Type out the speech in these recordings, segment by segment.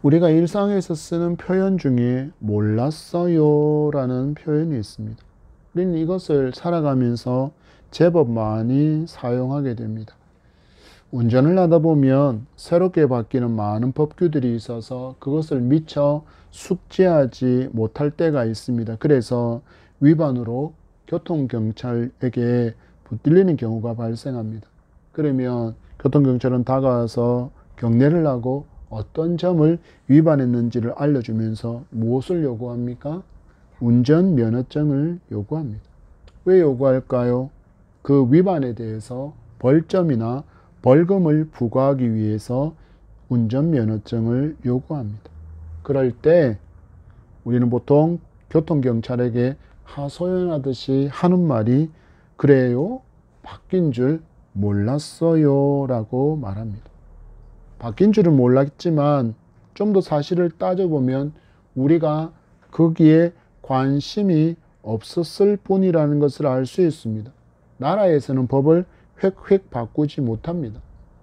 우리가 일상에서 쓰는 표현 중에 몰랐어요 라는 표현이 있습니다. 우리는 이것을 살아가면서 제법 많이 사용하게 됩니다. 운전을 하다 보면 새롭게 바뀌는 많은 법규들이 있어서 그것을 미처 숙지하지 못할 때가 있습니다. 그래서 위반으로 교통경찰에게 붙들리는 경우가 발생합니다. 그러면 교통경찰은 다가와서 경례를 하고 어떤 점을 위반했는지를 알려주면서 무엇을 요구합니까? 운전면허증을 요구합니다. 왜 요구할까요? 그 위반에 대해서 벌점이나 벌금을 부과하기 위해서 운전면허증을 요구합니다. 그럴 때 우리는 보통 교통경찰에게 하소연하듯이 하는 말이 그래요? 바뀐 줄 몰랐어요 라고 말합니다. 바뀐 줄은 몰랐지만 좀 더 사실을 따져보면 우리가 거기에 관심이 없었을 뿐이라는 것을 알 수 있습니다. 나라에서는 법을 획획 바꾸지 못합니다.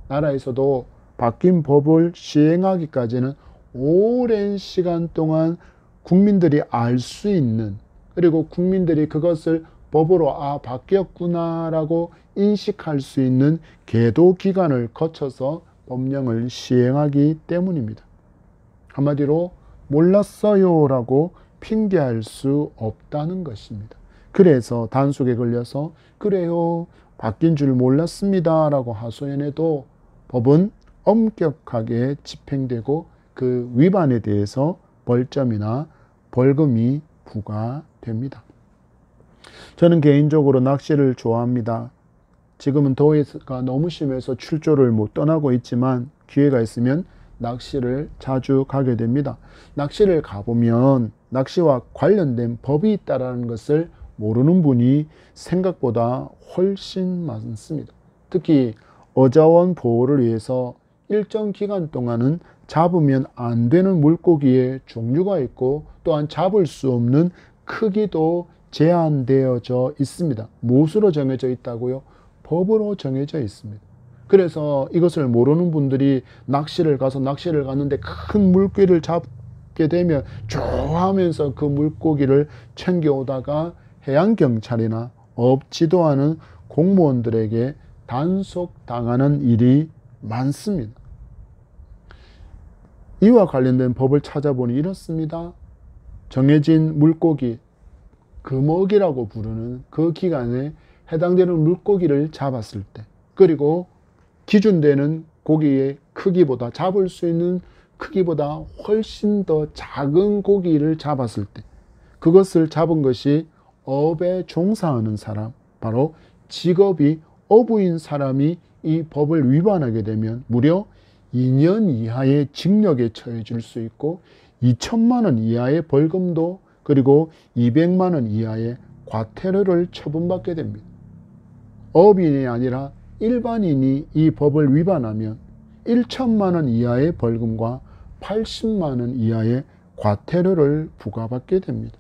나라에서도 바뀐 법을 시행하기까지는 오랜 시간 동안 국민들이 알 수 있는, 그리고 국민들이 그것을 법으로 바뀌었구나 라고 인식할 수 있는 계도 기간을 거쳐서 법령을 시행하기 때문입니다. 한마디로 몰랐어요 라고 핑계할 수 없다는 것입니다. 그래서 단속에 걸려서 그래요, 바뀐 줄 몰랐습니다 라고 하소연해도 법은 엄격하게 집행되고 그 위반에 대해서 벌점이나 벌금이 부과됩니다. 저는 개인적으로 낚시를 좋아합니다. 지금은 더위가 너무 심해서 출조를 못 떠나고 있지만 기회가 있으면 낚시를 자주 가게 됩니다. 낚시를 가보면 낚시와 관련된 법이 있다는 것을 모르는 분이 생각보다 훨씬 많습니다. 특히 어자원 보호를 위해서 일정 기간 동안은 잡으면 안 되는 물고기의 종류가 있고 또한 잡을 수 없는 크기도 제한되어져 있습니다. 무엇으로 정해져 있다고요? 법으로 정해져 있습니다. 그래서 이것을 모르는 분들이 낚시를 가서 낚시를 갔는데 큰 물고기를 잡게 되면 좋아하면서 그 물고기를 챙겨오다가 해양경찰이나 업 지도하는 공무원들에게 단속당하는 일이 많습니다. 이와 관련된 법을 찾아보니 이렇습니다. 정해진 물고기, 금어기라고 부르는 그 기간에 해당되는 물고기를 잡았을 때, 그리고 기준되는 고기의 크기보다, 잡을 수 있는 크기보다 훨씬 더 작은 고기를 잡았을 때, 그것을 잡은 것이 업에 종사하는 사람, 바로 직업이 어부인 사람이 이 법을 위반하게 되면 무려 2년 이하의 징역에 처해질 수 있고 2천만 원 이하의 벌금도, 그리고 200만 원 이하의 과태료를 처분받게 됩니다. 업인이 아니라 일반인이 이 법을 위반하면 1천만 원 이하의 벌금과 80만 원 이하의 과태료를 부과받게 됩니다.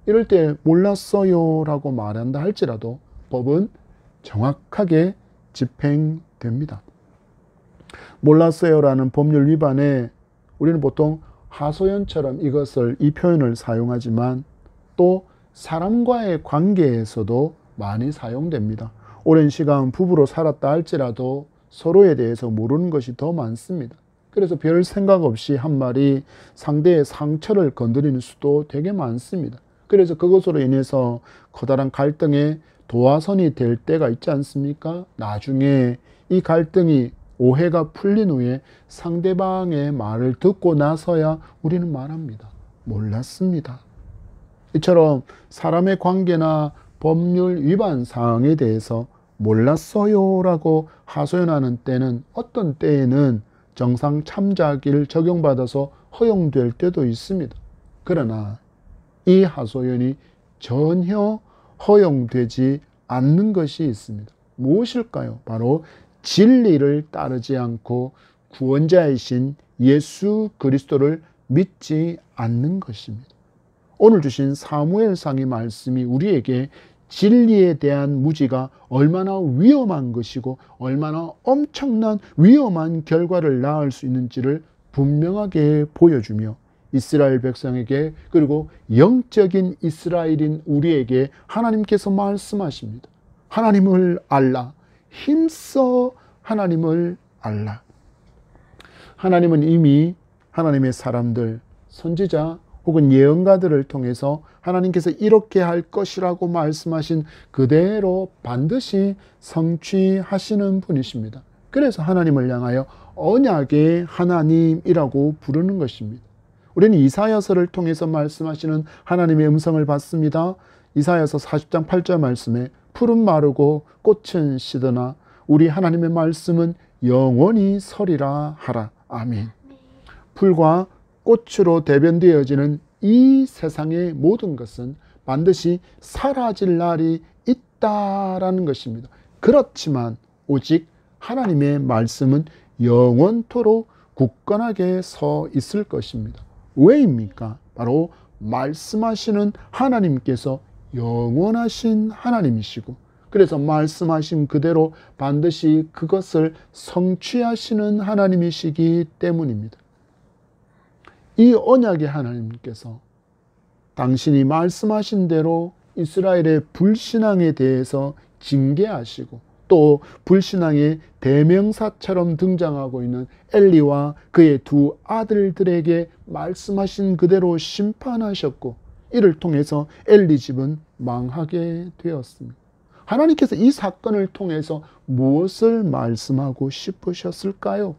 이럴 때 몰랐어요 라고 말한다 할지라도 법은 정확하게 집행됩니다. 몰랐어요 라는 법률 위반에 우리는 보통 하소연처럼 이 표현을 사용하지만 또 사람과의 관계에서도 많이 사용됩니다. 오랜 시간 부부로 살았다 할지라도 서로에 대해서 모르는 것이 더 많습니다. 그래서 별 생각 없이 한 말이 상대의 상처를 건드리는 수도 되게 많습니다. 그래서 그것으로 인해서 커다란 갈등의 도화선이 될 때가 있지 않습니까? 나중에 이 갈등이, 오해가 풀린 후에 상대방의 말을 듣고 나서야 우리는 말합니다. 몰랐습니다. 이처럼 사람의 관계나 법률 위반 사항에 대해서 몰랐어요 라고 하소연하는 때는 어떤 때에는 정상 참작일 적용받아서 허용될 때도 있습니다. 그러나 이 하소연이 전혀 허용되지 않는 것이 있습니다. 무엇일까요? 바로 진리를 따르지 않고 구원자이신 예수 그리스도를 믿지 않는 것입니다. 오늘 주신 사무엘상의 말씀이 우리에게 진리에 대한 무지가 얼마나 위험한 것이고 얼마나 엄청난 위험한 결과를 낳을 수 있는지를 분명하게 보여주며 이스라엘 백성에게, 그리고 영적인 이스라엘인 우리에게 하나님께서 말씀하십니다. 하나님을 알라. 힘써 하나님을 알라. 하나님은 이미 하나님의 사람들, 선지자 혹은 예언가들을 통해서 하나님께서 이렇게 할 것이라고 말씀하신 그대로 반드시 성취하시는 분이십니다. 그래서 하나님을 향하여 언약의 하나님이라고 부르는 것입니다. 우리는 이사야서를 통해서 말씀하시는 하나님의 음성을 받습니다. 이사야서 40장 8절 말씀에 풀은 마르고 꽃은 시드나 우리 하나님의 말씀은 영원히 서리라 하라. 아멘. 풀과 꽃으로 대변되어지는 이 세상의 모든 것은 반드시 사라질 날이 있다라는 것입니다. 그렇지만 오직 하나님의 말씀은 영원토록 굳건하게 서 있을 것입니다. 왜입니까? 바로 말씀하시는 하나님께서 영원하신 하나님이시고, 그래서 말씀하신 그대로 반드시 그것을 성취하시는 하나님이시기 때문입니다. 이 언약의 하나님께서 당신이 말씀하신 대로 이스라엘의 불신앙에 대해서 징계하시고, 또 불신앙의 대명사처럼 등장하고 있는 엘리와 그의 두 아들들에게 말씀하신 그대로 심판하셨고, 이를 통해서 엘리 집은 망하게 되었습니다. 하나님께서 이 사건을 통해서 무엇을 말씀하고 싶으셨을까요?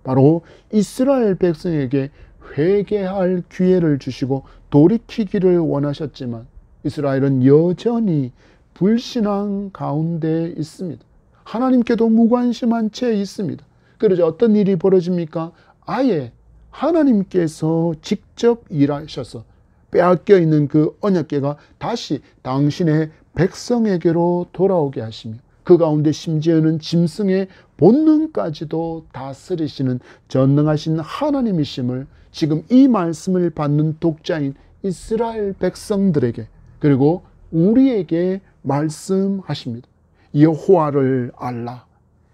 바로 이스라엘 백성에게 회개할 기회를 주시고 돌이키기를 원하셨지만 이스라엘은 여전히 불신앙 가운데 있습니다. 하나님께도 무관심한 채 있습니다. 그러자 어떤 일이 벌어집니까? 아예 하나님께서 직접 일하셔서 빼앗겨 있는 그 언약궤가 다시 당신의 백성에게로 돌아오게 하시며, 그 가운데 심지어는 짐승의 본능까지도 다스리시는 전능하신 하나님이심을 지금 이 말씀을 받는 독자인 이스라엘 백성들에게, 그리고 우리에게 말씀하십니다. 여호와를 알라.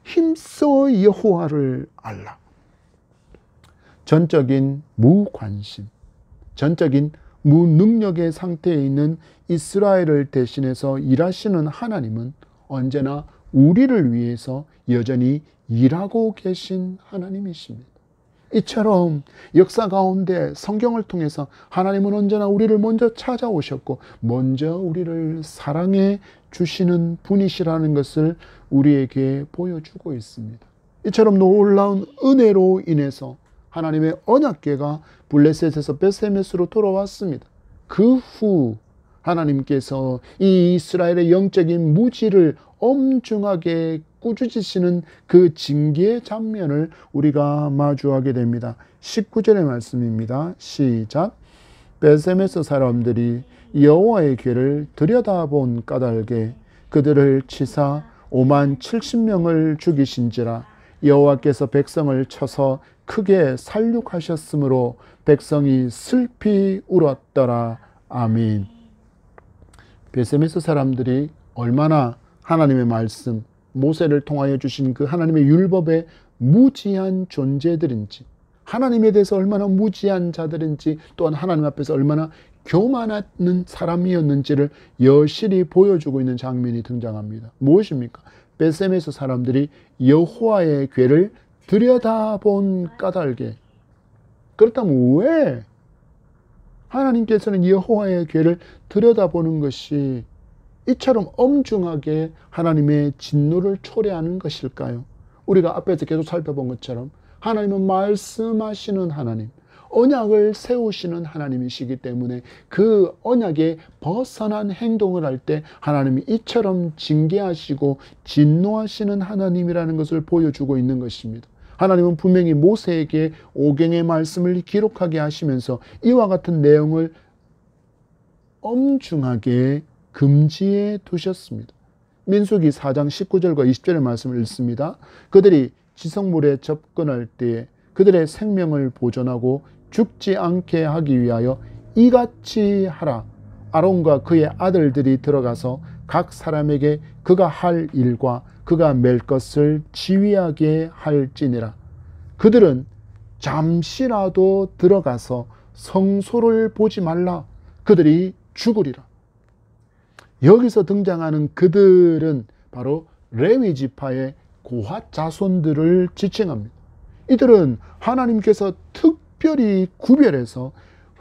힘써 여호와를 알라. 전적인 무관심, 전적인 무능력의 상태에 있는 이스라엘을 대신해서 일하시는 하나님은 언제나 우리를 위해서 여전히 일하고 계신 하나님이십니다. 이처럼 역사 가운데 성경을 통해서 하나님은 언제나 우리를 먼저 찾아오셨고 먼저 우리를 사랑해 주시는 분이시라는 것을 우리에게 보여주고 있습니다. 이처럼 놀라운 은혜로 인해서 하나님의 언약궤가 블레셋에서 베세메스로 돌아왔습니다. 그 후 하나님께서 이 이스라엘의 영적인 무지를 엄중하게 꾸짖으시는 그 징계의 장면을 우리가 마주하게 됩니다. 19절의 말씀입니다. 시작. 베세메스 사람들이 여호와의 궤를 들여다본 까닭에 그들을 치사 5만 70명을 죽이신지라. 여호와께서 백성을 쳐서 크게 살육하셨으므로 백성이 슬피 울었더라. 아멘. 베세메스 사람들이 얼마나 하나님의 말씀, 모세를 통하여 주신 그 하나님의 율법의 무지한 존재들인지, 하나님에 대해서 얼마나 무지한 자들인지, 또한 하나님 앞에서 얼마나 교만한 사람이었는지를 여실히 보여주고 있는 장면이 등장합니다. 무엇입니까? 베세메스 사람들이 여호와의 궤를 들여다본 까닭에. 그렇다면 왜 하나님께서는 여호와의 궤를 들여다보는 것이 이처럼 엄중하게 하나님의 진노를 초래하는 것일까요? 우리가 앞에서 계속 살펴본 것처럼 하나님은 말씀하시는 하나님, 언약을 세우시는 하나님이시기 때문에 그 언약에 벗어난 행동을 할 때 하나님이 이처럼 징계하시고 진노하시는 하나님이라는 것을 보여주고 있는 것입니다. 하나님은 분명히 모세에게 오경의 말씀을 기록하게 하시면서 이와 같은 내용을 엄중하게 금지해 두셨습니다. 민수기 4장 19절과 20절의 말씀을 읽습니다. 그들이 지성물에 접근할 때에 그들의 생명을 보존하고 죽지 않게 하기 위하여 이같이 하라. 아론과 그의 아들들이 들어가서 각 사람에게 그가 할 일과 그가 맬 것을 지휘하게 할지니라. 그들은 잠시라도 들어가서 성소를 보지 말라. 그들이 죽으리라. 여기서 등장하는 그들은 바로 레위 지파의 고핫 자손들을 지칭합니다. 이들은 하나님께서 특별히 구별해서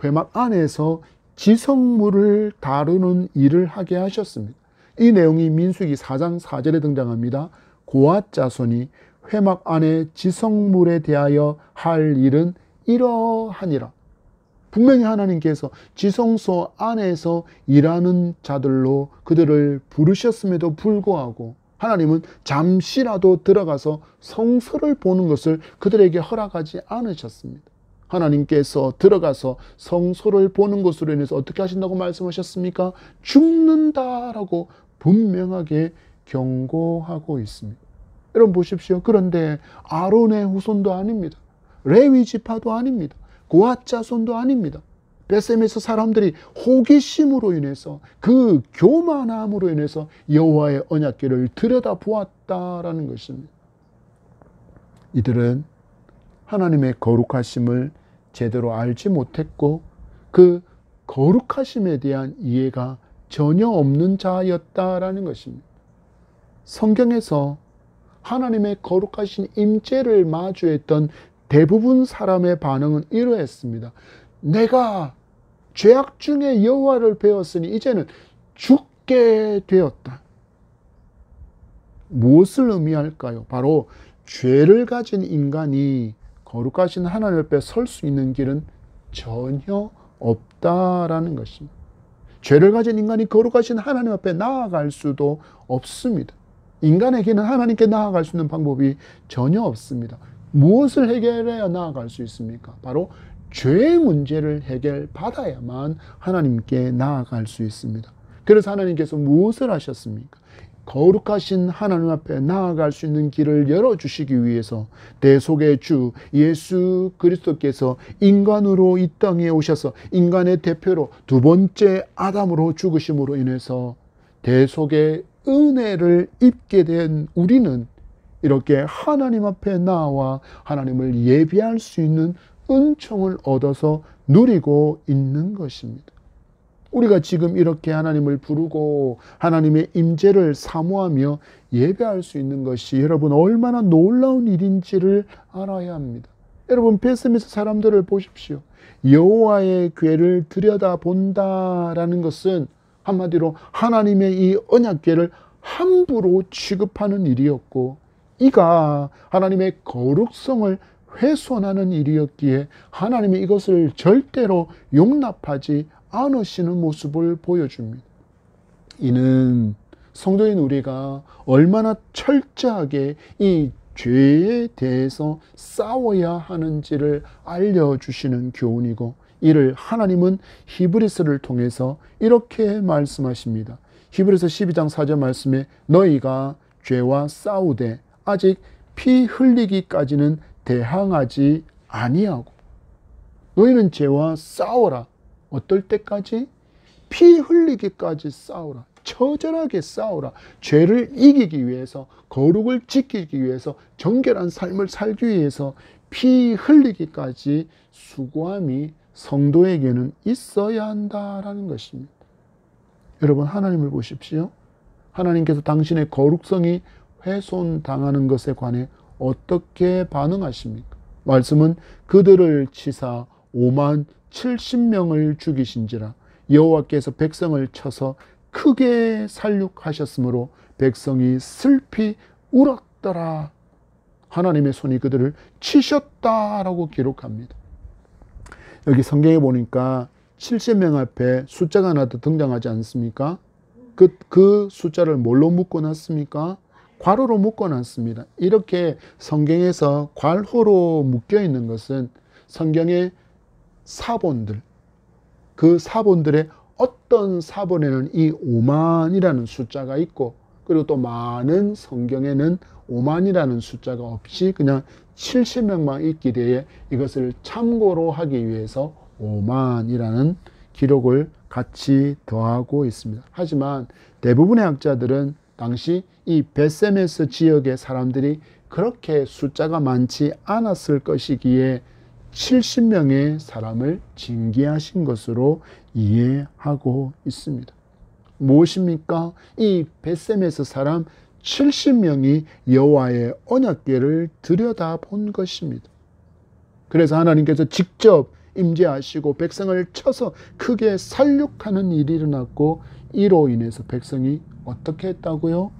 회막 안에서 지성물을 다루는 일을 하게 하셨습니다. 이 내용이 민수기 4장 4절에 등장합니다. 고핫 자손이 회막 안에 지성물에 대하여 할 일은 이러하니라. 분명히 하나님께서 지성소 안에서 일하는 자들로 그들을 부르셨음에도 불구하고 하나님은 잠시라도 들어가서 성소를 보는 것을 그들에게 허락하지 않으셨습니다. 하나님께서 들어가서 성소를 보는 것으로 인해서 어떻게 하신다고 말씀하셨습니까? 죽는다라고 분명하게 경고하고 있습니다. 여러분 보십시오. 그런데 아론의 후손도 아닙니다. 레위 지파도 아닙니다. 고핫 자손도 아닙니다. 베셈에서 사람들이 호기심으로 인해서 그 교만함으로 인해서 여호와의 언약궤를 들여다보았다라는 것입니다. 이들은 하나님의 거룩하심을 제대로 알지 못했고 그 거룩하심에 대한 이해가 전혀 없는 자였다라는 것입니다. 성경에서 하나님의 거룩하신 임재를 마주했던 대부분 사람의 반응은 이러했습니다. 내가 죄악 중에 여호와를 배웠으니 이제는 죽게 되었다. 무엇을 의미할까요? 바로 죄를 가진 인간이 거룩하신 하나님 앞에 설 수 있는 길은 전혀 없다라는 것입니다. 죄를 가진 인간이 거룩하신 하나님 앞에 나아갈 수도 없습니다. 인간에게는 하나님께 나아갈 수 있는 방법이 전혀 없습니다. 무엇을 해결해야 나아갈 수 있습니까? 바로 죄의 문제를 해결받아야만 하나님께 나아갈 수 있습니다. 그래서 하나님께서 무엇을 하셨습니까? 거룩하신 하나님 앞에 나아갈 수 있는 길을 열어주시기 위해서 대속의 주 예수 그리스도께서 인간으로 이 땅에 오셔서 인간의 대표로 두 번째 아담으로 죽으심으로 인해서 대속의 은혜를 입게 된 우리는 이렇게 하나님 앞에 나와 하나님을 예배할 수 있는 은총을 얻어서 누리고 있는 것입니다. 우리가 지금 이렇게 하나님을 부르고 하나님의 임재를 사모하며 예배할 수 있는 것이 여러분 얼마나 놀라운 일인지를 알아야 합니다. 여러분 베셈에서 사람들을 보십시오. 여호와의 궤를 들여다본다라는 것은 한마디로 하나님의 이 언약궤를 함부로 취급하는 일이었고 이가 하나님의 거룩성을 훼손하는 일이었기에 하나님이 이것을 절대로 용납하지 않으시는 모습을 보여줍니다. 이는 성도인 우리가 얼마나 철저하게 이 죄에 대해서 싸워야 하는지를 알려주시는 교훈이고 이를 하나님은 히브리서를 통해서 이렇게 말씀하십니다. 히브리서 12장 4절 말씀에 너희가 죄와 싸우되 아직 피 흘리기까지는 대항하지 아니하고 너희는 죄와 싸워라. 어떨 때까지? 피 흘리기까지 싸우라. 처절하게 싸우라. 죄를 이기기 위해서 거룩을 지키기 위해서 정결한 삶을 살기 위해서 피 흘리기까지 수고함이 성도에게는 있어야 한다라는 것입니다. 여러분 하나님을 보십시오. 하나님께서 당신의 거룩성이 훼손당하는 것에 관해 어떻게 반응하십니까? 말씀은 그들을 치사 5만 70명을 죽이신지라 여호와께서 백성을 쳐서 크게 살육하셨으므로 백성이 슬피 울었더라. 하나님의 손이 그들을 치셨다라고 기록합니다. 여기 성경에 보니까 70명 앞에 숫자가 하나 더 등장하지 않습니까? 그 숫자를 뭘로 묶어놨습니까? 괄호로 묶어놨습니다. 이렇게 성경에서 괄호로 묶여있는 것은 성경의 사본들, 그 사본들의 어떤 사본에는 이 5만이라는 숫자가 있고 그리고 또 많은 성경에는 5만이라는 숫자가 없이 그냥 70명만 있기에 이것을 참고로 하기 위해서 5만이라는 기록을 같이 더하고 있습니다. 하지만 대부분의 학자들은 당시 이 베세메스 지역의 사람들이 그렇게 숫자가 많지 않았을 것이기에 70명의 사람을 징계하신 것으로 이해하고 있습니다. 무엇입니까? 이 벳셈에서 사람 70명이 여호와의 언약궤를 들여다본 것입니다. 그래서 하나님께서 직접 임재하시고 백성을 쳐서 크게 살육하는 일이 일어났고, 이로 인해서 백성이 어떻게 했다고요?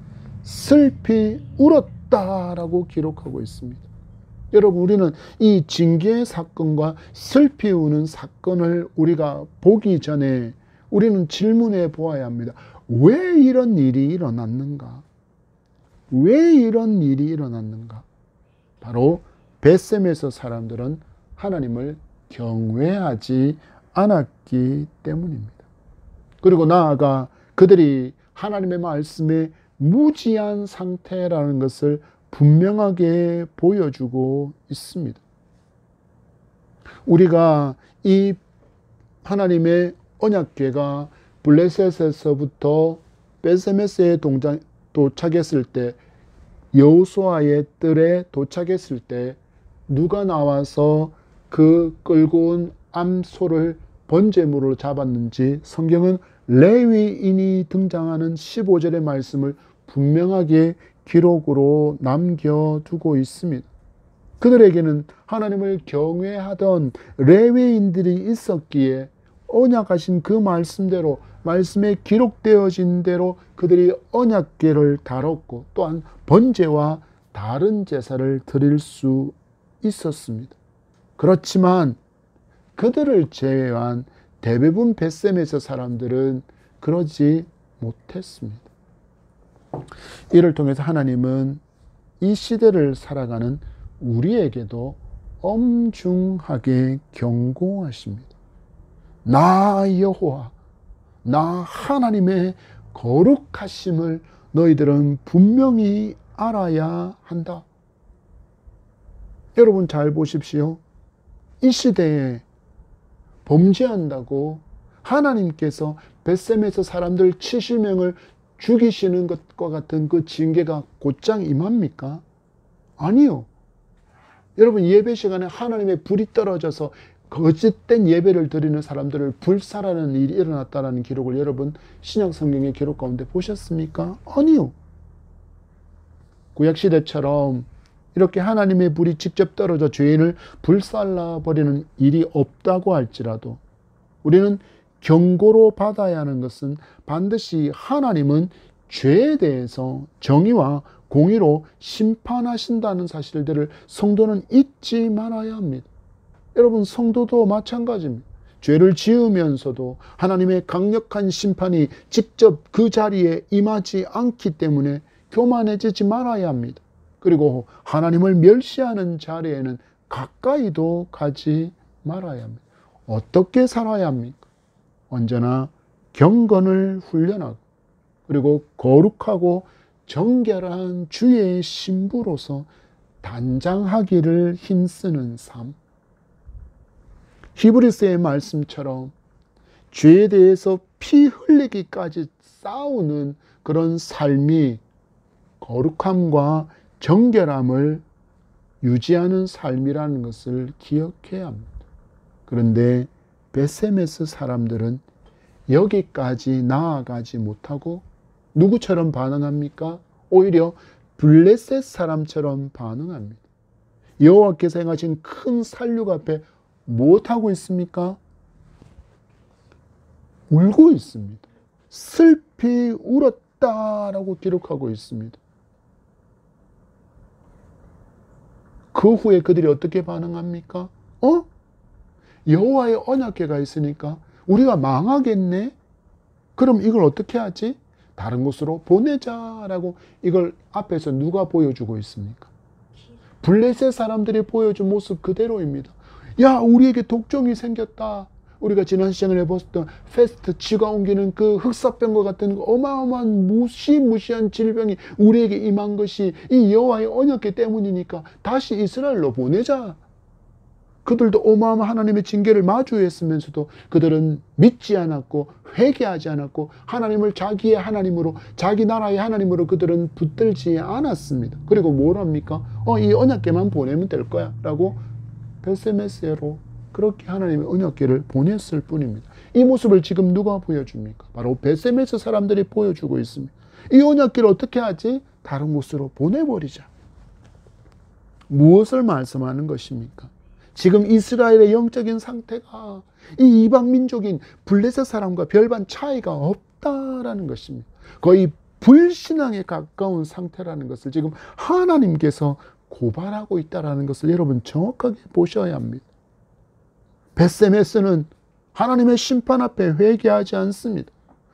슬피 울었다라고 기록하고 있습니다. 여러분, 우리는 이 징계의 사건과 슬피 우는 사건을 우리가 보기 전에 우리는 질문해 보아야 합니다. 왜 이런 일이 일어났는가? 왜 이런 일이 일어났는가? 바로 벳셈에서 사람들은 하나님을 경외하지 않았기 때문입니다. 그리고 나아가 그들이 하나님의 말씀에 무지한 상태라는 것을 분명하게 보여주고 있습니다. 우리가 이 하나님의 언약궤가 블레셋에서부터 벳세메스에 도착했을 때, 여호수아의 뜰에 도착했을 때 누가 나와서 그 끌고 온 암소를 번제물로 잡았는지 성경은 레위인이 등장하는 15절의 말씀을 분명하게 기록으로 남겨두고 있습니다. 그들에게는 하나님을 경외하던 레위인들이 있었기에 언약하신 그 말씀대로, 말씀에 기록되어진 대로 그들이 언약궤를 다뤘고, 또한 번제와 다른 제사를 드릴 수 있었습니다. 그렇지만 그들을 제외한 대부분 벳셈에서 사람들은 그러지 못했습니다. 이를 통해서 하나님은 이 시대를 살아가는 우리에게도 엄중하게 경고하십니다. 나 여호와, 나 하나님의 거룩하심을 너희들은 분명히 알아야 한다. 여러분 잘 보십시오. 이 시대에 범죄한다고 하나님께서 벳셈에서 사람들 70명을 죽이시는 것과 같은 그 징계가 곧장 임합니까? 아니요. 여러분, 예배 시간에 하나님의 불이 떨어져서 거짓된 예배를 드리는 사람들을 불살하는 일이 일어났다는 기록을 여러분 신약 성경의 기록 가운데 보셨습니까? 아니요. 구약시대처럼 이렇게 하나님의 불이 직접 떨어져 죄인을 불살라 버리는 일이 없다고 할지라도 우리는 경고로 받아야 하는 것은 반드시 하나님은 죄에 대해서 정의와 공의로 심판하신다는 사실들을 성도는 잊지 말아야 합니다. 여러분, 성도도 마찬가지입니다. 죄를 지으면서도 하나님의 강력한 심판이 직접 그 자리에 임하지 않기 때문에 교만해지지 말아야 합니다. 그리고 하나님을 멸시하는 자리에는 가까이도 가지 말아야 합니다. 어떻게 살아야 합니까? 언제나 경건을 훈련하고, 그리고 거룩하고 정결한 주의 신부로서 단장하기를 힘쓰는 삶. 히브리서의 말씀처럼 죄에 대해서 피 흘리기까지 싸우는 그런 삶이 거룩함과 정결함을 유지하는 삶이라는 것을 기억해야 합니다. 그런데 벳세메스 사람들은 여기까지 나아가지 못하고 누구처럼 반응합니까? 오히려 블레셋 사람처럼 반응합니다. 여호와께서 행하신 큰 살육 앞에 무엇하고 있습니까? 울고 있습니다. 슬피 울었다라고 기록하고 있습니다. 그 후에 그들이 어떻게 반응합니까? 여호와의 언약궤가 있으니까 우리가 망하겠네? 그럼 이걸 어떻게 하지? 다른 곳으로 보내자라고 이걸 앞에서 누가 보여주고 있습니까? 블레셋 사람들이 보여준 모습 그대로입니다. 야, 우리에게 독종이 생겼다. 우리가 지난 시간에 봤던 페스트, 쥐가 옮기는 그 흑사병과 같은 어마어마한 무시무시한 질병이 우리에게 임한 것이 이 여호와의 언약궤 때문이니까 다시 이스라엘로 보내자. 그들도 어마어마한 하나님의 징계를 마주했으면서도 그들은 믿지 않았고 회개하지 않았고 하나님을 자기의 하나님으로, 자기 나라의 하나님으로 그들은 붙들지 않았습니다. 그리고 뭘 합니까? 이 언약궤만 보내면 될 거야 라고 벳세메스로 그렇게 하나님의 언약궤를 보냈을 뿐입니다. 이 모습을 지금 누가 보여줍니까? 바로 벳세메스 사람들이 보여주고 있습니다. 이 언약궤를 어떻게 하지? 다른 곳으로 보내버리자. 무엇을 말씀하는 것입니까? 지금 이스라엘의 영적인 상태가 이 이방 민족인 블레셋 사람과 별반 차이가 없다라는 것입니다. 거의 불신앙에 가까운 상태라는 것을 지금 하나님께서 고발하고 있다는 것을 여러분 정확하게 보셔야 합니다. 벳세메스는 하나님의 심판 앞에 회개하지 않습니다.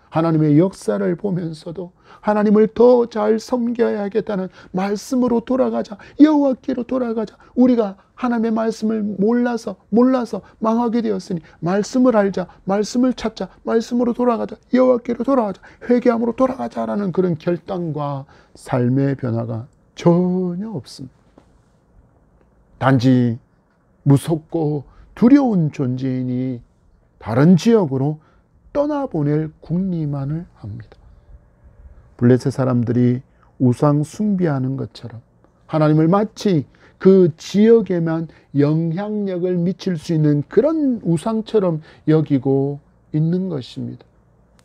하나님의 역사를 보면서도 하나님을 더 잘 섬겨야겠다는 말씀으로 돌아가자, 여호와께로 돌아가자. 우리가 하나님의 말씀을 몰라서 망하게 되었으니 말씀을 알자, 말씀을 찾자, 말씀으로 돌아가자, 여호와께로 돌아가자, 회개함으로 돌아가자라는 그런 결단과 삶의 변화가 전혀 없습니다. 단지 무섭고 두려운 존재이니 다른 지역으로 떠나보낼 궁리만을 합니다. 블레셋 사람들이 우상 숭배하는 것처럼 하나님을 마치 그 지역에만 영향력을 미칠 수 있는 그런 우상처럼 여기고 있는 것입니다.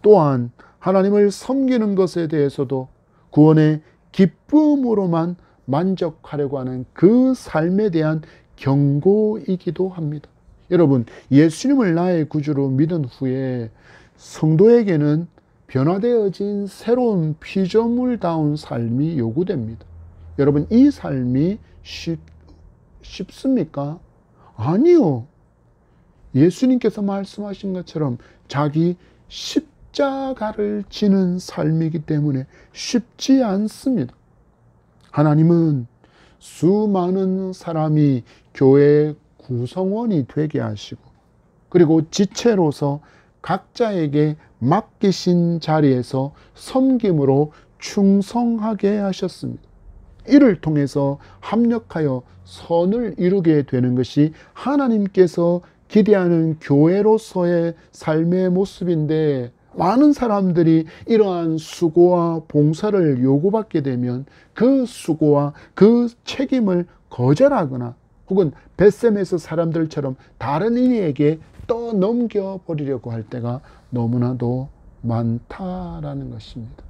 또한 하나님을 섬기는 것에 대해서도 구원의 기쁨으로만 만족하려고 하는 그 삶에 대한 경고이기도 합니다. 여러분, 예수님을 나의 구주로 믿은 후에 성도에게는 변화되어진 새로운 피조물다운 삶이 요구됩니다. 여러분, 이 삶이 쉽습니까? 아니요. 예수님께서 말씀하신 것처럼 자기 십자가를 지는 삶이기 때문에 쉽지 않습니다. 하나님은 수많은 사람이 교회의 구성원이 되게 하시고, 그리고 지체로서 각자에게 맡기신 자리에서 섬김으로 충성하게 하셨습니다. 이를 통해서 합력하여 선을 이루게 되는 것이 하나님께서 기대하는 교회로서의 삶의 모습인데, 많은 사람들이 이러한 수고와 봉사를 요구받게 되면 그 수고와 그 책임을 거절하거나 혹은 벳세메스 사람들처럼 다른 이에게 떠넘겨 버리려고 할 때가 너무나도 많다라는 것입니다.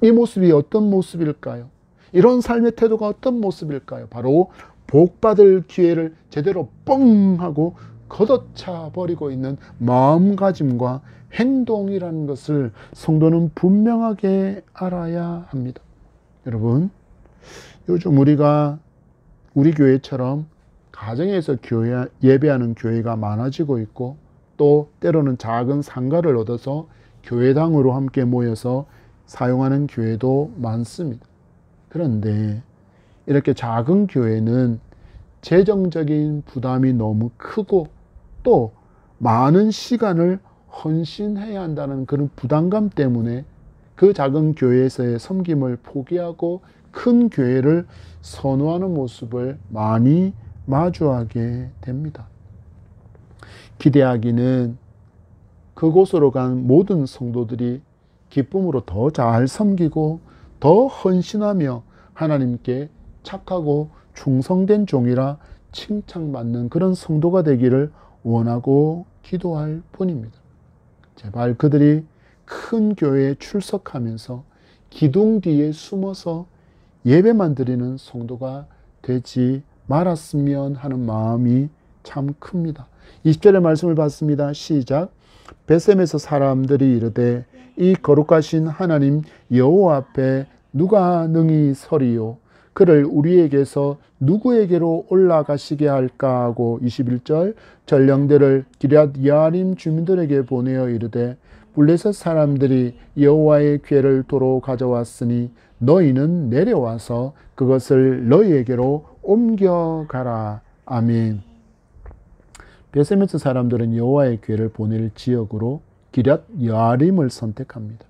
이 모습이 어떤 모습일까요? 이런 삶의 태도가 어떤 모습일까요? 바로 복받을 기회를 제대로 뻥 하고 걷어차 버리고 있는 마음가짐과 행동이라는 것을 성도는 분명하게 알아야 합니다. 여러분, 요즘 우리 교회처럼 가정에서 예배하는 교회가 많아지고 있고, 또 때로는 작은 상가를 얻어서 교회당으로 함께 모여서 사용하는 교회도 많습니다. 그런데 이렇게 작은 교회는 재정적인 부담이 너무 크고 또 많은 시간을 헌신해야 한다는 그런 부담감 때문에 그 작은 교회에서의 섬김을 포기하고 큰 교회를 선호하는 모습을 많이 마주하게 됩니다. 기대하기는 그곳으로 간 모든 성도들이 기쁨으로 더 잘 섬기고 더 헌신하며 하나님께 착하고 충성된 종이라 칭찬받는 그런 성도가 되기를 원하고 기도할 뿐입니다. 제발 그들이 큰 교회에 출석하면서 기둥 뒤에 숨어서 예배만 드리는 성도가 되지 말았으면 하는 마음이 참 큽니다. 20절의 말씀을 봤습니다. 시작. 벳셈에서 사람들이 이르되 이 거룩하신 하나님 여호와 앞에 누가 능히 서리요? 그를 우리에게서 누구에게로 올라가시게 할까 하고 21절 전령들을 기럇 여아림 주민들에게 보내어 이르되 블레셋 사람들이 여호와의 궤를 도로 가져왔으니 너희는 내려와서 그것을 너희에게로 옮겨가라. 아멘. 벳세메스 사람들은 여호와의 궤를 보낼 지역으로 기럇 여아림을 선택합니다.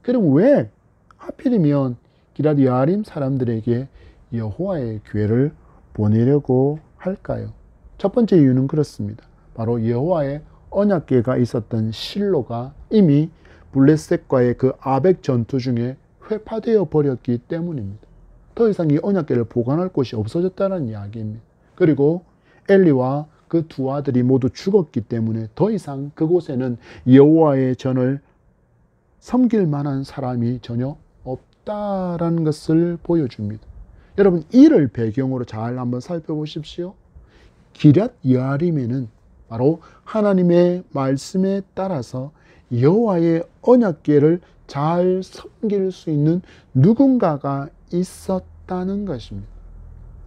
그럼 왜 하필이면 기럇 여아림 사람들에게 여호와의 궤를 보내려고 할까요? 첫 번째 이유는 그렇습니다. 바로 여호와의 언약궤가 있었던 실로가 이미 블레셋과의 그 아벡 전투 중에 회파되어 버렸기 때문입니다. 더 이상 이 언약궤를 보관할 곳이 없어졌다는 이야기입니다. 그리고 엘리와 그 두 아들이 모두 죽었기 때문에 더 이상 그곳에는 여호와의 전을 섬길 만한 사람이 전혀 없다라는 것을 보여줍니다. 여러분, 이를 배경으로 잘 한번 살펴보십시오. 기럇 여아림에는 바로 하나님의 말씀에 따라서 여호와의 언약궤를 잘 섬길 수 있는 누군가가 있었다는 것입니다.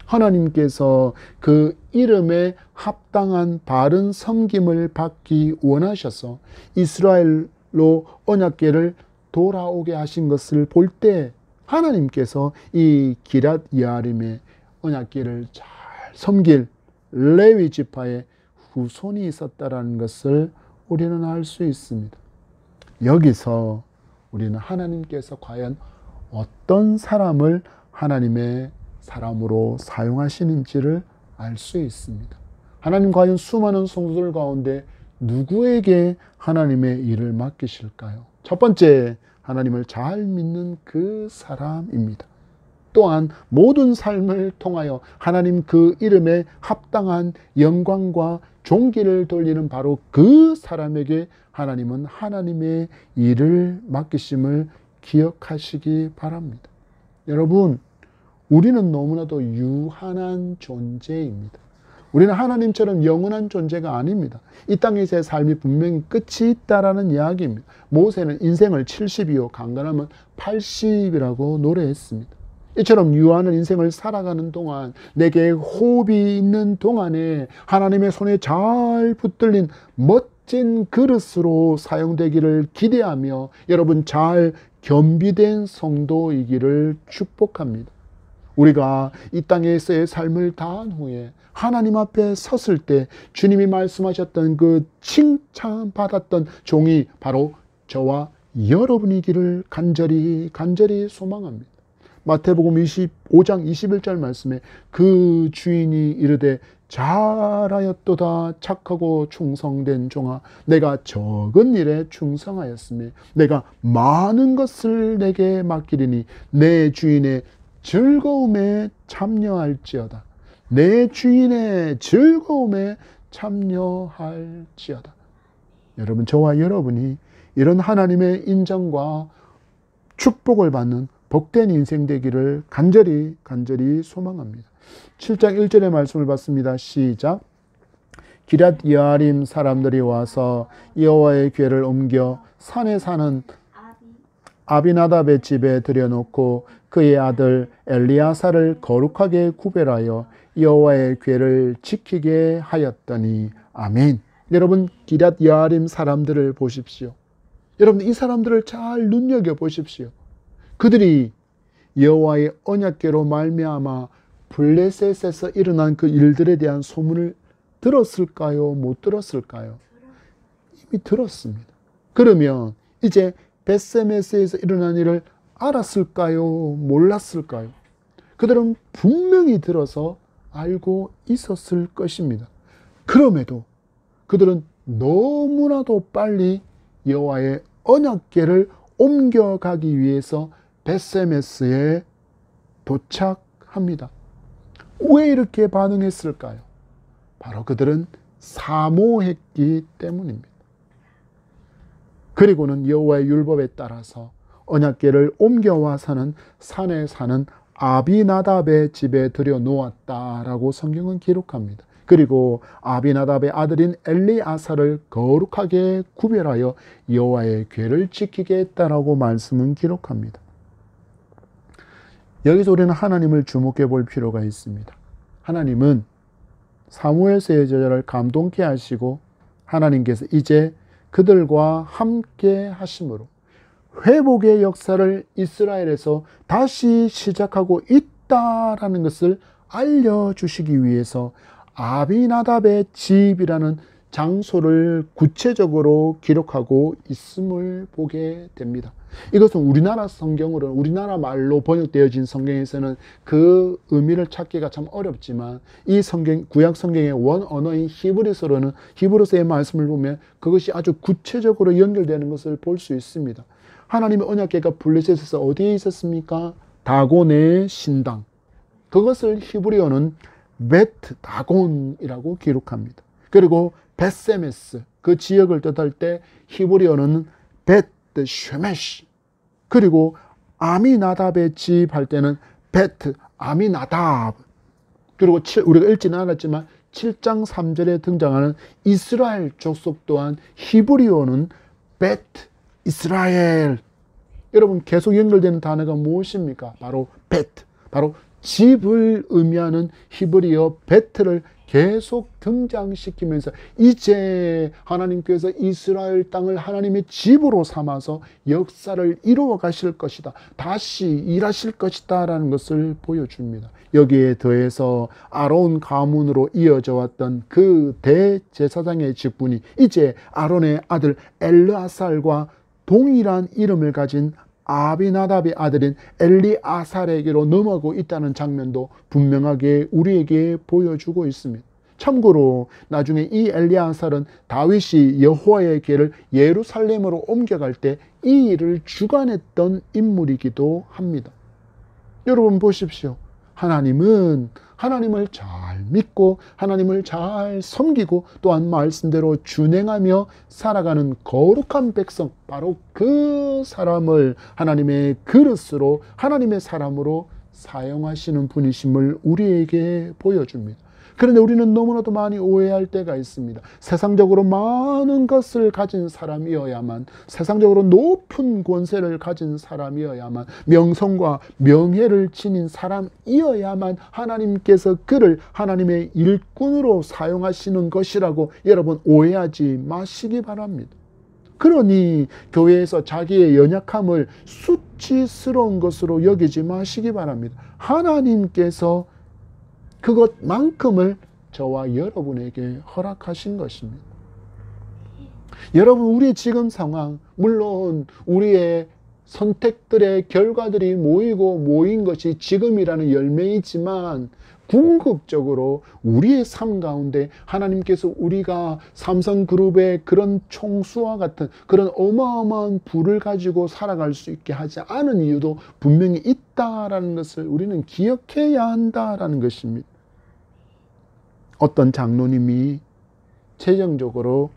하나님께서 그 이름에 합당한 바른 섬김을 받기 원하셔서 이스라엘로 언약궤를 돌아오게 하신 것을 볼 때 하나님께서 이 기럇 여아림의 언약궤를 잘 섬길 레위 지파의 후손이 있었다라는 것을 우리는 알 수 있습니다. 여기서 우리는 하나님께서 과연 어떤 사람을 하나님의 사람으로 사용하시는지를 알 수 있습니다. 하나님 과연 수많은 성도들 가운데 누구에게 하나님의 일을 맡기실까요? 첫 번째, 하나님을 잘 믿는 그 사람입니다. 또한 모든 삶을 통하여 하나님 그 이름에 합당한 영광과 존귀를 돌리는 바로 그 사람에게 하나님은 하나님의 일을 맡기심을 기억하시기 바랍니다. 여러분, 우리는 너무나도 유한한 존재입니다. 우리는 하나님처럼 영원한 존재가 아닙니다. 이 땅에서의 삶이 분명히 끝이 있다라는 이야기입니다. 모세는 인생을 70이요 강건하면 80이라고 노래했습니다. 이처럼 유한한 인생을 살아가는 동안, 내게 호흡이 있는 동안에 하나님의 손에 잘 붙들린 멋진 그릇으로 사용되기를 기대하며 여러분 잘 겸비된 성도이기를 축복합니다. 우리가 이 땅에서의 삶을 다한 후에 하나님 앞에 섰을 때 주님이 말씀하셨던 그 칭찬받았던 종이 바로 저와 여러분이기를 간절히 소망합니다. 마태복음 25장 21절 말씀에 그 주인이 이르되 잘하였도다 착하고 충성된 종아, 내가 적은 일에 충성하였으며 내가 많은 것을 내게 맡기리니 내 주인의 즐거움에 참여할지어다. 내 주인의 즐거움에 참여할지어다. 여러분, 저와 여러분이 이런 하나님의 인정과 축복을 받는 복된 인생 되기를 간절히 소망합니다. 7장 1절의 말씀을 봤습니다. 시작. 기럇 여아림 사람들이 와서 여호와의 궤를 옮겨 산에 사는 아비나답의 집에 들여놓고 그의 아들 엘리야사를 거룩하게 구별하여 여호와의 궤를 지키게 하였더니. 아멘. 여러분, 기럇 여아림 사람들을 보십시오. 여러분, 이 사람들을 잘 눈여겨보십시오. 그들이 여호와의 언약궤로 말미암아 블레셋에서 일어난 그 일들에 대한 소문을 들었을까요? 못 들었을까요? 이미 들었습니다. 그러면 이제 벳세메스에서 일어난 일을 알았을까요? 몰랐을까요? 그들은 분명히 들어서 알고 있었을 것입니다. 그럼에도 그들은 너무나도 빨리 여호와의 언약궤를 옮겨가기 위해서 벳세메스에 도착합니다. 왜 이렇게 반응했을까요? 바로 그들은 사모했기 때문입니다. 그리고는 여호와의 율법에 따라서 언약궤를 옮겨와서는 산에 사는 아비나답의 집에 들여놓았다라고 성경은 기록합니다. 그리고 아비나답의 아들인 엘리아사를 거룩하게 구별하여 여호와의 궤를 지키게 했다라고 말씀은 기록합니다. 여기서 우리는 하나님을 주목해 볼 필요가 있습니다. 하나님은 사무엘서의 저자를 감동케 하시고 하나님께서 이제 그들과 함께 하심으로 회복의 역사를 이스라엘에서 다시 시작하고 있다라는 것을 알려주시기 위해서 아비나답의 집이라는 장소를 구체적으로 기록하고 있음을 보게 됩니다. 이것은 우리나라 성경으로는, 우리나라 말로 번역되어진 성경에서는 그 의미를 찾기가 참 어렵지만 이 성경, 구약 성경의 원 언어인 히브리서로는, 히브리서의 말씀을 보면 그것이 아주 구체적으로 연결되는 것을 볼 수 있습니다. 하나님의 언약궤가 블레셋에서 어디에 있었습니까? 다곤의 신당. 그것을 히브리어는 베트 다곤이라고 기록합니다. 그리고 벳세메스, 그 지역을 뜻할 때 히브리어는 베트 쉐메시, 그리고 아미나답의 집 할 때는 베트 아미나답, 그리고 우리가 읽지는 않았지만 7장 3절에 등장하는 이스라엘 족속 또한 히브리어는 베트 이스라엘. 여러분, 계속 연결되는 단어가 무엇입니까? 바로 베트, 바로 집을 의미하는 히브리어 베트를 계속 등장시키면서 이제 하나님께서 이스라엘 땅을 하나님의 집으로 삼아서 역사를 이루어 가실 것이다, 다시 일하실 것이다 라는 것을 보여줍니다. 여기에 더해서 아론 가문으로 이어져 왔던 그 대제사장의 직분이 이제 아론의 아들 엘르아살과 동일한 이름을 가진 아비나답의 아들인 엘리아살에게로 넘어가고 있다는 장면도 분명하게 우리에게 보여주고 있습니다. 참고로 나중에 이 엘리아살은 다윗이 여호와의 궤를 예루살렘으로 옮겨갈 때 이 일을 주관했던 인물이기도 합니다. 여러분 보십시오. 하나님은 하나님을 잘 믿고 하나님을 잘 섬기고 또한 말씀대로 준행하며 살아가는 거룩한 백성, 바로 그 사람을 하나님의 그릇으로, 하나님의 사람으로 사용하시는 분이심을 우리에게 보여줍니다. 그런데 우리는 너무나도 많이 오해할 때가 있습니다. 세상적으로 많은 것을 가진 사람이어야만, 세상적으로 높은 권세를 가진 사람이어야만, 명성과 명예를 지닌 사람이어야만 하나님께서 그를 하나님의 일꾼으로 사용하시는 것이라고 여러분 오해하지 마시기 바랍니다. 그러니 교회에서 자기의 연약함을 수치스러운 것으로 여기지 마시기 바랍니다. 하나님께서 그것만큼을 저와 여러분에게 허락하신 것입니다. 여러분, 우리 지금 상황, 물론 우리의 선택들의 결과들이 모인 것이 지금이라는 열매이지만 궁극적으로 우리의 삶 가운데 하나님께서 우리가 삼성그룹의 그런 총수와 같은 그런 어마어마한 부를 가지고 살아갈 수 있게 하지 않은 이유도 분명히 있다라는 것을 우리는 기억해야 한다라는 것입니다. 어떤 장로님이 재정적으로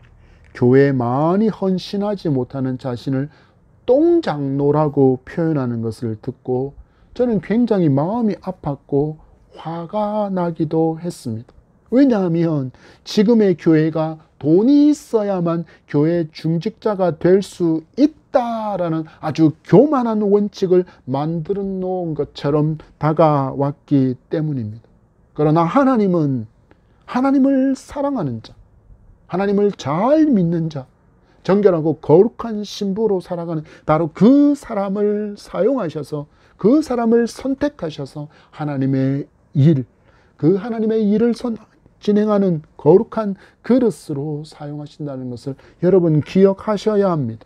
교회에 많이 헌신하지 못하는 자신을 똥장로라고 표현하는 것을 듣고 저는 굉장히 마음이 아팠고 화가 나기도 했습니다. 왜냐하면 지금의 교회가 돈이 있어야만 교회 중직자가 될 수 있다라는 아주 교만한 원칙을 만들어 놓은 것처럼 다가왔기 때문입니다. 그러나 하나님은 하나님을 사랑하는 자, 하나님을 잘 믿는 자, 정결하고 거룩한 신부로 살아가는 바로 그 사람을 사용하셔서, 그 사람을 선택하셔서 하나님의 일, 그 하나님의 일을 진행하는 거룩한 그릇으로 사용하신다는 것을 여러분 기억하셔야 합니다.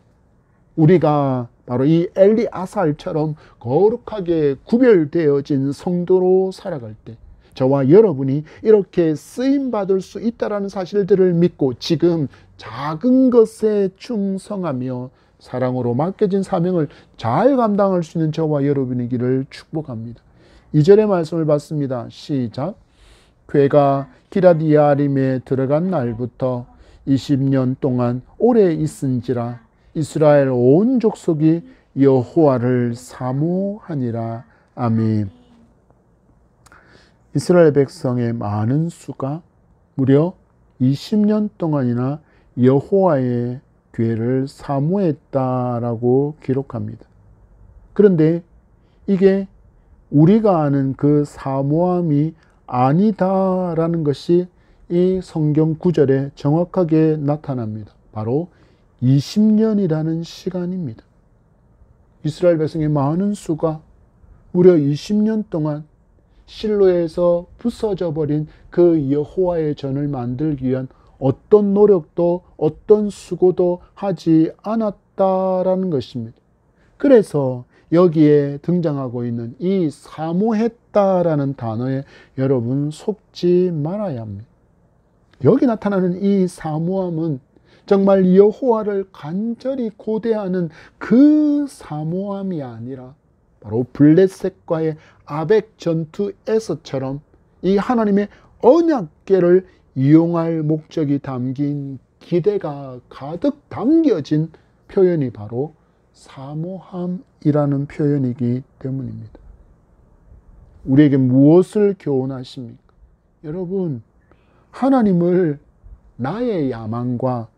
우리가 바로 이 엘리아살처럼 거룩하게 구별되어진 성도로 살아갈 때 저와 여러분이 이렇게 쓰임받을 수 있다는 사실들을 믿고 지금 작은 것에 충성하며 사랑으로 맡겨진 사명을 잘 감당할 수 있는 저와 여러분이기를 축복합니다. 2절의 말씀을 받습니다. 시작. 괴가 기럇예아림에 들어간 날부터 20년 동안 오래 있은지라 이스라엘 온 족속이 여호와를 사모하니라. 아멘. 이스라엘 백성의 많은 수가 무려 20년 동안이나 여호와의 궤를 사모했다라고 기록합니다. 그런데 이게 우리가 아는 그 사모함이 아니다라는 것이 이 성경 구절에 정확하게 나타납니다. 바로 20년이라는 시간입니다. 이스라엘 백성의 많은 수가 무려 20년 동안 실로에서 부서져 버린 그 여호와의 전을 만들기 위한 어떤 노력도 어떤 수고도 하지 않았다라는 것입니다. 그래서 여기에 등장하고 있는 이 사모했다라는 단어에 여러분 속지 말아야 합니다. 여기 나타나는 이 사모함은 정말 여호와를 간절히 고대하는 그 사모함이 아니라 바로 블레셋과의 아벡 전투에서처럼 이 하나님의 언약궤를 이용할 목적이 담긴 기대가 가득 담겨진 표현이 바로 사모함이라는 표현이기 때문입니다. 우리에게 무엇을 교훈하십니까? 여러분, 하나님을 나의 야망과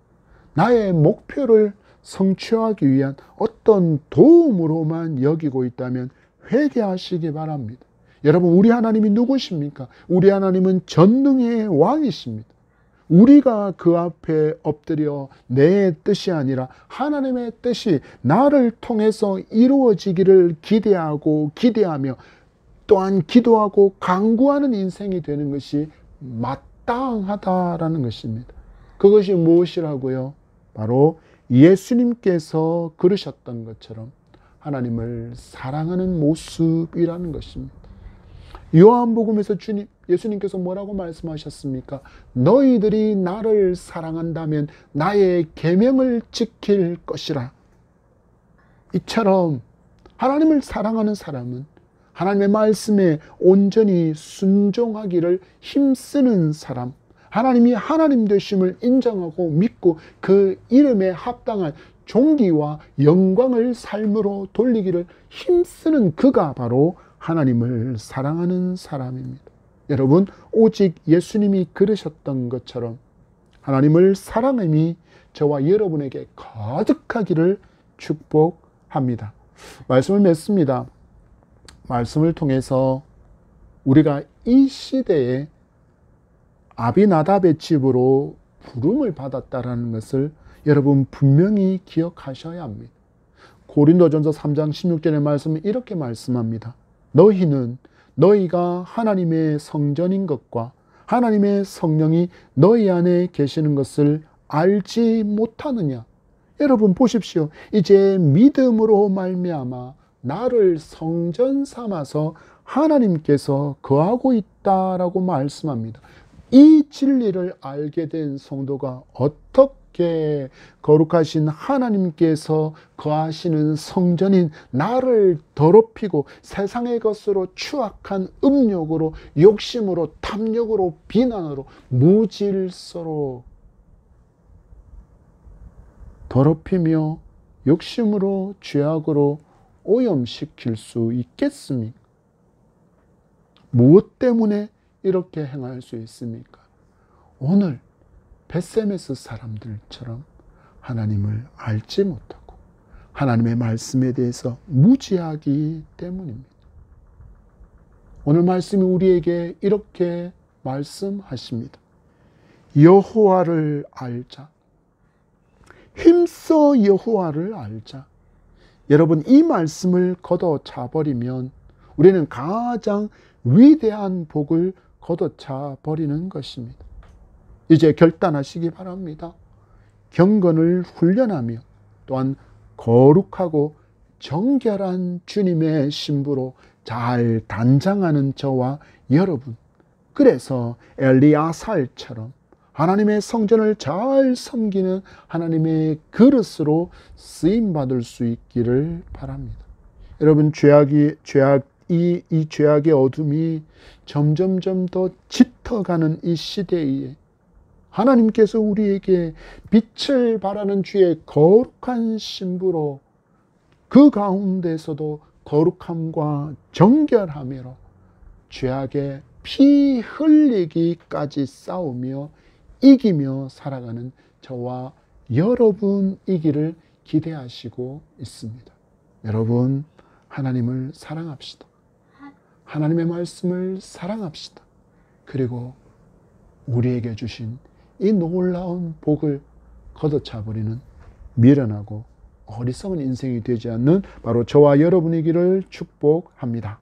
나의 목표를 성취하기 위한 어떤 도움으로만 여기고 있다면 회개하시기 바랍니다. 여러분, 우리 하나님이 누구십니까? 우리 하나님은 전능의 왕이십니다. 우리가 그 앞에 엎드려 내 뜻이 아니라 하나님의 뜻이 나를 통해서 이루어지기를 기대하며 또한 기도하고 간구하는 인생이 되는 것이 마땅하다라는 것입니다. 그것이 무엇이라고요? 바로 예수님께서 그러셨던 것처럼 하나님을 사랑하는 모습이라는 것입니다. 요한복음에서 예수님께서 뭐라고 말씀하셨습니까? 너희들이 나를 사랑한다면 나의 계명을 지킬 것이라. 이처럼 하나님을 사랑하는 사람은 하나님의 말씀에 온전히 순종하기를 힘쓰는 사람, 하나님이 하나님 되심을 인정하고 믿고 그 이름에 합당한 존귀와 영광을 삶으로 돌리기를 힘쓰는 그가 바로 하나님을 사랑하는 사람입니다. 여러분, 오직 예수님이 그러셨던 것처럼 하나님을 사랑함이 저와 여러분에게 가득하기를 축복합니다. 말씀을 맺습니다. 말씀을 통해서 우리가 이 시대에 아비나답의 집으로 부름을 받았다라는 것을 여러분 분명히 기억하셔야 합니다. 고린도전서 3장 16절의 말씀은 이렇게 말씀합니다. 너희는 너희가 하나님의 성전인 것과 하나님의 성령이 너희 안에 계시는 것을 알지 못하느냐. 여러분 보십시오. 이제 믿음으로 말미암아 나를 성전 삼아서 하나님께서 거하고 있다라고 말씀합니다. 이 진리를 알게 된 성도가 어떻게 거룩하신 하나님께서 거하시는 성전인 나를 더럽히고 세상의 것으로 추악한 음욕으로 욕심으로 탐욕으로 비난으로 무질서로 더럽히며 욕심으로 죄악으로 오염시킬 수 있겠습니까? 무엇 때문에 이렇게 행할 수 있습니까? 오늘 벳세메스 사람들처럼 하나님을 알지 못하고 하나님의 말씀에 대해서 무지하기 때문입니다. 오늘 말씀이 우리에게 이렇게 말씀하십니다. 여호와를 알자. 힘써 여호와를 알자. 여러분, 이 말씀을 걷어차 버리면 우리는 가장 위대한 복을 걷어차 버리는 것입니다. 이제 결단하시기 바랍니다. 경건을 훈련하며 또한 거룩하고 정결한 주님의 신부로 잘 단장하는 저와 여러분, 그래서 엘리야살처럼 하나님의 성전을 잘 섬기는 하나님의 그릇으로 쓰임받을 수 있기를 바랍니다. 여러분, 이 죄악의 어둠이 점점점 더 짙어가는 이 시대에 하나님께서 우리에게 빛을 발하는 주의 거룩한 신부로 그 가운데서도 거룩함과 정결함으로 죄악의 피 흘리기까지 싸우며 이기며 살아가는 저와 여러분이기를 기대하시고 있습니다. 여러분, 하나님을 사랑합시다. 하나님의 말씀을 사랑합시다. 그리고 우리에게 주신 이 놀라운 복을 걷어차버리는 미련하고 어리석은 인생이 되지 않는 바로 저와 여러분이기를 축복합니다.